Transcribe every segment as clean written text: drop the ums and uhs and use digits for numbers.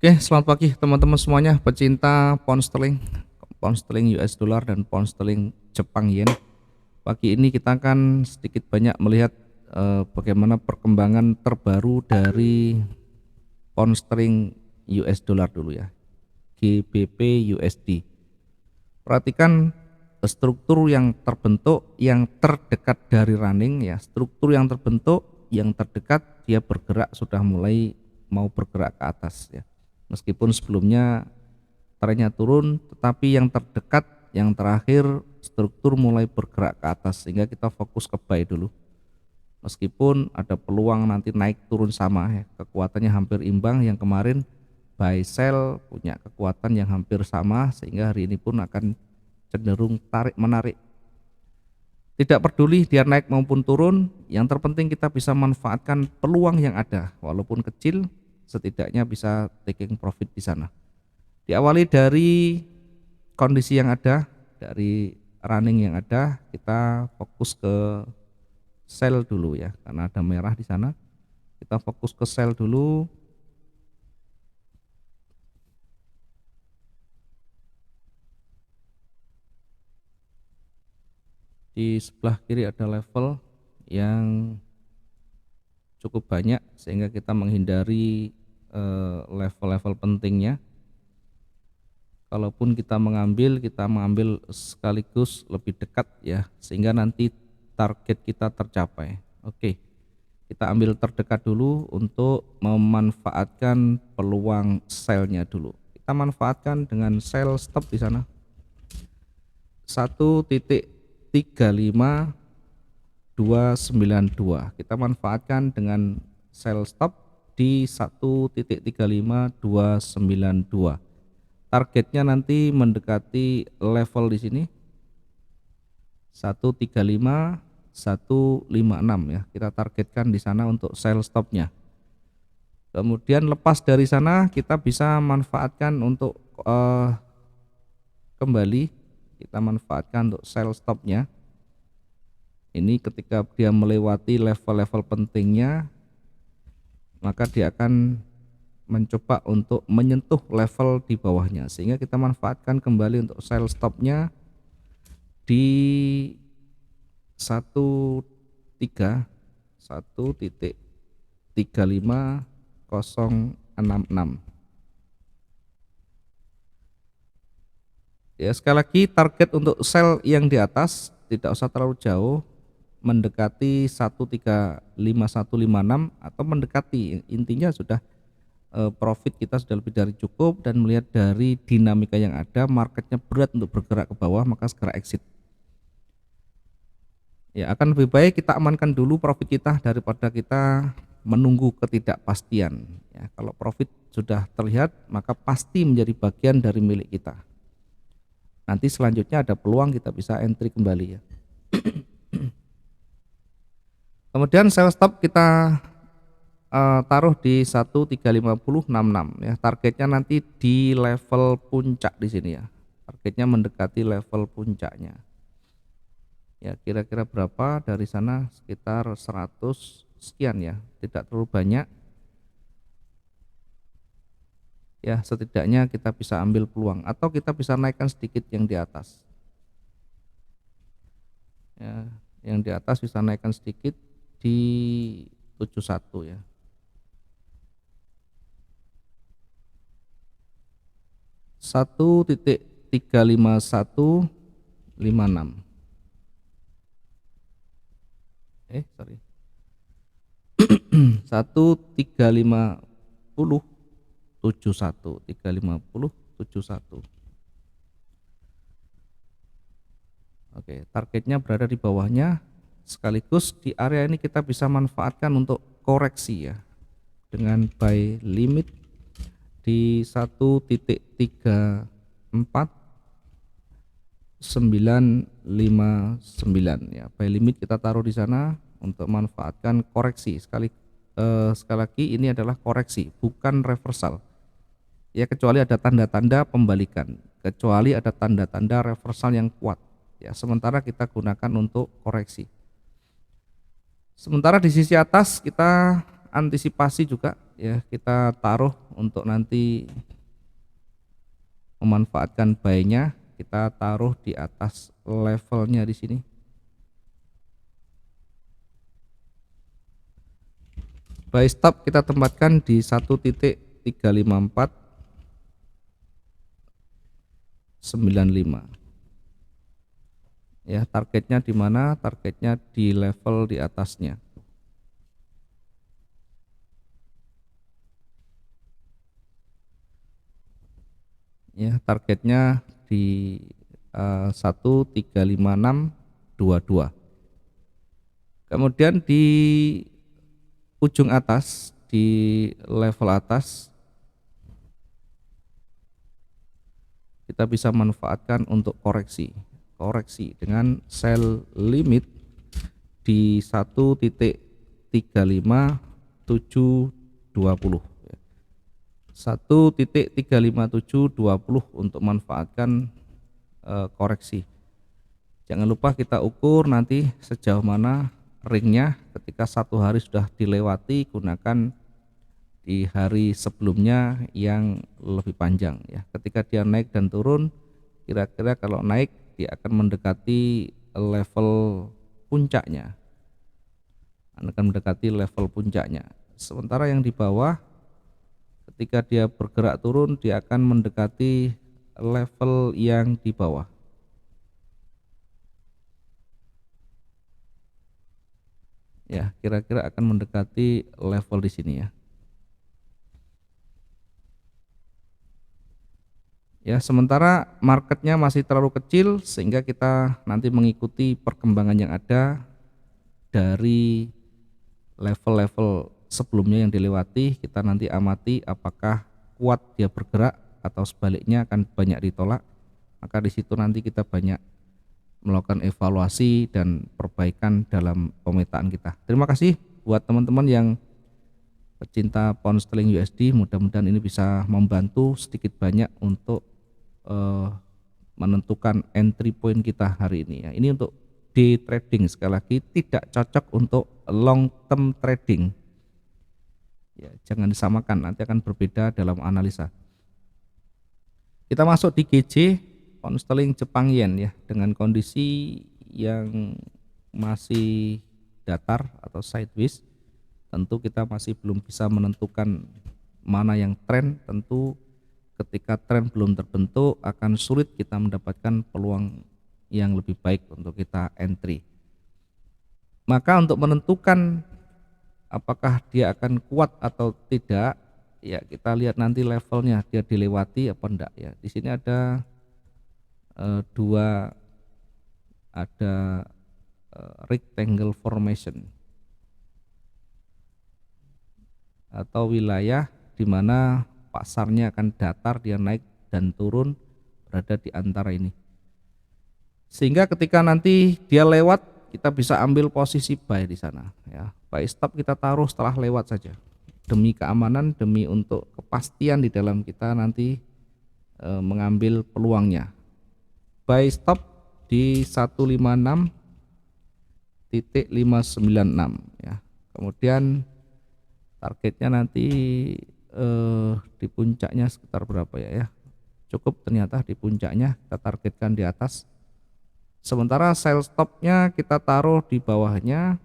Oke, selamat pagi teman-teman semuanya, pecinta pound sterling US dollar dan pound sterling Jepang yen. Pagi ini kita akan sedikit banyak melihat bagaimana perkembangan terbaru dari pound sterling US dollar dulu ya, GBP USD. Perhatikan struktur yang terbentuk yang terdekat dari running ya, struktur yang terbentuk yang terdekat dia bergerak sudah mulai mau bergerak ke atas ya. Meskipun sebelumnya trennya turun, tetapi yang terdekat yang terakhir struktur mulai bergerak ke atas sehingga kita fokus ke buy dulu. Meskipun ada peluang nanti naik turun sama ya, kekuatannya hampir imbang. Yang kemarin buy sell punya kekuatan yang hampir sama sehingga hari ini pun akan cenderung tarik menarik. Tidak peduli dia naik maupun turun, yang terpenting kita bisa manfaatkan peluang yang ada, walaupun kecil, setidaknya bisa taking profit di sana. Diawali dari kondisi yang ada, dari running yang ada, kita fokus ke sell dulu ya, karena ada merah di sana. Kita fokus ke sell dulu. Di sebelah kiri ada level yang cukup banyak sehingga kita menghindari level-level pentingnya. Kalaupun kita mengambil sekaligus lebih dekat ya, sehingga nanti target kita tercapai. Oke, kita ambil terdekat dulu untuk memanfaatkan peluang sell-nya dulu. Kita manfaatkan dengan sell stop di sana 1.35292. Kita manfaatkan dengan sell stop di 1.35292. Targetnya nanti mendekati level di sini 135.156 ya. Kita targetkan di sana untuk sell stopnya. Kemudian lepas dari sana kita bisa manfaatkan untuk kembali kita manfaatkan untuk sell stopnya. Ini ketika dia melewati level-level pentingnya, maka dia akan mencoba untuk menyentuh level di bawahnya, sehingga kita manfaatkan kembali untuk sell stopnya di 1.35066. Ya, sekali lagi target untuk sell yang di atas tidak usah terlalu jauh, mendekati 1.35156 atau mendekati, intinya sudah profit kita sudah lebih dari cukup. Dan melihat dari dinamika yang ada, marketnya berat untuk bergerak ke bawah, maka segera exit ya. Akan lebih baik kita amankan dulu profit kita daripada kita menunggu ketidakpastian ya. Kalau profit sudah terlihat, maka pasti menjadi bagian dari milik kita. Nanti selanjutnya ada peluang kita bisa entry kembali ya. Kemudian sell stop kita taruh di 1.35066 ya. Targetnya nanti di level puncak di sini ya. Targetnya mendekati level puncaknya. Ya, kira-kira berapa dari sana? Sekitar 100 sekian ya. Tidak terlalu banyak. Ya, setidaknya kita bisa ambil peluang atau kita bisa naikkan sedikit yang di atas. Ya, yang di atas bisa naikkan sedikit di 71 ya. Satu titik 35156. Sorry. 1.35071. Oke, targetnya berada di bawahnya, sekaligus di area ini kita bisa manfaatkan untuk koreksi ya, dengan buy limit di 1.499 ya. Buy limit kita taruh di sana untuk manfaatkan koreksi. Sekali lagi ini adalah koreksi, bukan reversal ya, kecuali ada tanda-tanda pembalikan, kecuali ada tanda-tanda reversal yang kuat ya. Sementara kita gunakan untuk koreksi. Sementara di sisi atas kita antisipasi juga ya kita taruh untuk nanti memanfaatkan buy-nya, kita taruh di atas levelnya di sini. Buy stop kita tempatkan di 1.35495. Ya, targetnya di mana? Targetnya di level di atasnya. Ya, targetnya di 1.35622. Kemudian di ujung atas, di level atas, kita bisa manfaatkan untuk koreksi dengan sell limit di 1.35720. 1.35720 untuk manfaatkan koreksi. Jangan lupa kita ukur nanti sejauh mana ringnya. Ketika satu hari sudah dilewati, gunakan di hari sebelumnya yang lebih panjang ya. Ketika dia naik dan turun, kira-kira kalau naik dia akan mendekati level puncaknya, sementara yang di bawah ketika dia bergerak turun dia akan mendekati level yang di bawah. Ya, kira-kira akan mendekati level di sini ya. Ya, sementara marketnya masih terlalu kecil sehingga kita nanti mengikuti perkembangan yang ada dari level-level sebelumnya yang dilewati. Kita nanti amati apakah kuat dia bergerak atau sebaliknya akan banyak ditolak. Maka di situ nanti kita banyak melakukan evaluasi dan perbaikan dalam pemetaan kita. Terima kasih buat teman-teman yang pecinta pound sterling USD. Mudah-mudahan ini bisa membantu sedikit banyak untuk menentukan entry point kita hari ini ya. Ini untuk day trading, sekali lagi tidak cocok untuk long term trading ya, jangan disamakan, nanti akan berbeda dalam analisa. Kita masuk di GJ pound sterling Jepang yen ya, dengan kondisi yang masih datar atau sideways. Tentu kita masih belum bisa menentukan mana yang tren. Tentu ketika tren belum terbentuk akan sulit kita mendapatkan peluang yang lebih baik untuk kita entry. Maka untuk menentukan apakah dia akan kuat atau tidak ya, kita lihat nanti levelnya dia dilewati apa enggak ya. Di sini ada rectangle formation atau wilayah di mana pasarnya akan datar, dia naik dan turun berada di antara ini. Sehingga ketika nanti dia lewat kita bisa ambil posisi buy di sana ya. Buy stop kita taruh setelah lewat saja. Demi keamanan, demi untuk kepastian di dalam kita nanti mengambil peluangnya. Buy stop di 156.596 ya. Kemudian targetnya nanti di puncaknya sekitar berapa ya, cukup ternyata di puncaknya kita targetkan di atas. Sementara sell stopnya kita taruh di bawahnya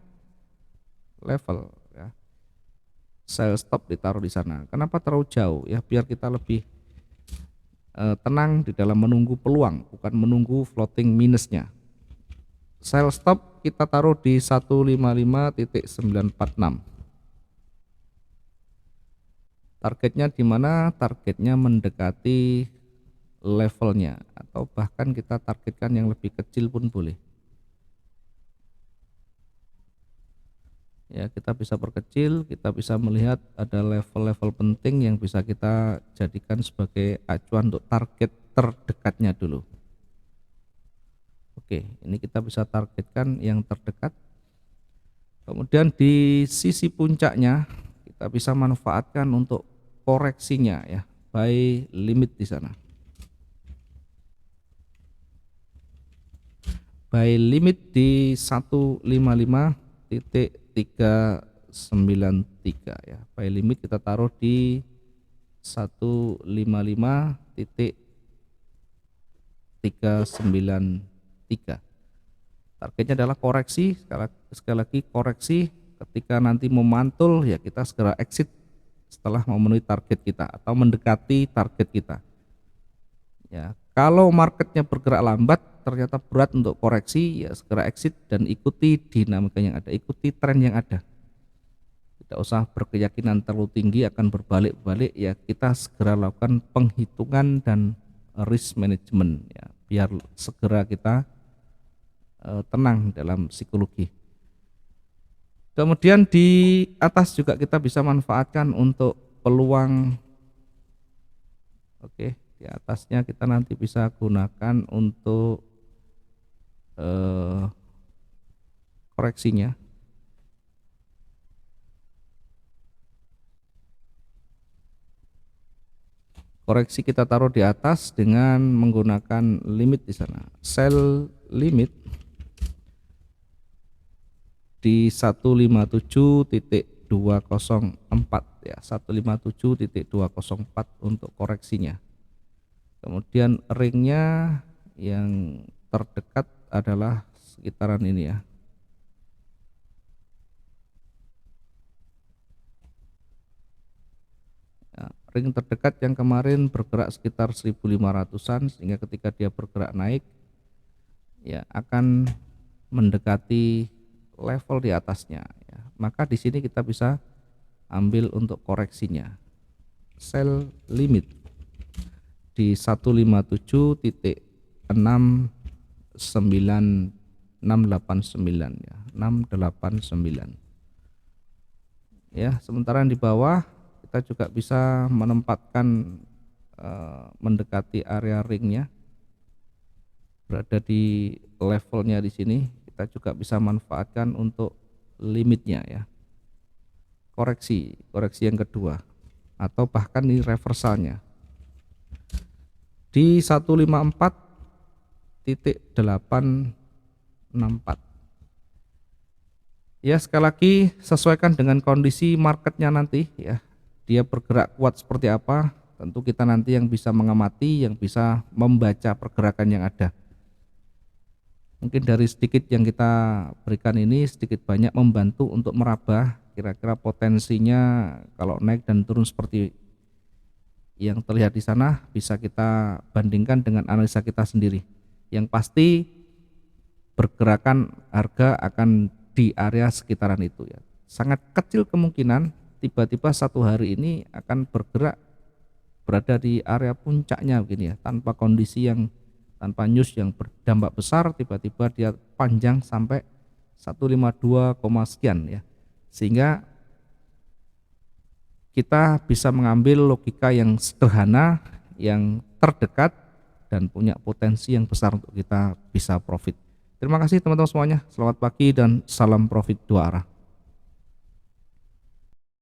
level ya. Sell stop ditaruh di sana. Kenapa terlalu jauh ya? Biar kita lebih tenang di dalam menunggu peluang, bukan menunggu floating minusnya. Sell stop kita taruh di 155.946. Targetnya di mana? Targetnya mendekati levelnya atau bahkan kita targetkan yang lebih kecil pun boleh. Ya, kita bisa perkecil, kita bisa melihat ada level-level penting yang bisa kita jadikan sebagai acuan untuk target terdekatnya dulu. Oke, ini kita bisa targetkan yang terdekat. Kemudian di sisi puncaknya kita bisa manfaatkan untuk koreksinya ya, buy limit di sana. Buy limit di 155.319 ya. Buy limit kita taruh di 155.393. Targetnya adalah koreksi, sekali lagi koreksi. Ketika nanti memantul ya kita segera exit setelah memenuhi target kita atau mendekati target kita. Ya, kalau marketnya bergerak lambat ternyata berat untuk koreksi, ya segera exit dan ikuti dinamika yang ada, ikuti tren yang ada. Tidak usah berkeyakinan terlalu tinggi akan berbalik-balik, ya kita segera lakukan penghitungan dan risk management ya, biar segera kita tenang dalam psikologi. Kemudian di atas juga kita bisa manfaatkan untuk peluang. Oke, di atasnya kita nanti bisa gunakan untuk koreksinya. Koreksi kita taruh di atas dengan menggunakan limit di sana. Sell limit di 157.204 ya, 157.204 untuk koreksinya. Kemudian ringnya yang terdekat adalah sekitaran ini ya. Ring terdekat yang kemarin bergerak sekitar 1500-an, sehingga ketika dia bergerak naik ya akan mendekati level di atasnya ya. Maka di sini kita bisa ambil untuk koreksinya. Sell limit di 157.689 ya, 689. Ya, sementara yang di bawah kita juga bisa menempatkan mendekati area ringnya, berada di levelnya di sini. Kita juga bisa manfaatkan untuk limitnya ya, koreksi yang kedua atau bahkan di reversalnya di 154.864 ya. Sekali lagi sesuaikan dengan kondisi marketnya nanti ya, dia bergerak kuat seperti apa, tentu kita nanti yang bisa mengamati, yang bisa membaca pergerakan yang ada. Mungkin dari sedikit yang kita berikan ini sedikit banyak membantu untuk meraba kira-kira potensinya kalau naik dan turun seperti yang terlihat di sana, bisa kita bandingkan dengan analisa kita sendiri. Yang pasti pergerakan harga akan di area sekitaran itu ya. Sangat kecil kemungkinan tiba-tiba satu hari ini akan bergerak berada di area puncaknya begini ya, tanpa news yang berdampak besar, tiba-tiba dia panjang sampai 152, sekian ya, sehingga kita bisa mengambil logika yang sederhana, yang terdekat dan punya potensi yang besar untuk kita bisa profit. Terima kasih teman-teman semuanya, selamat pagi dan salam profit dua arah.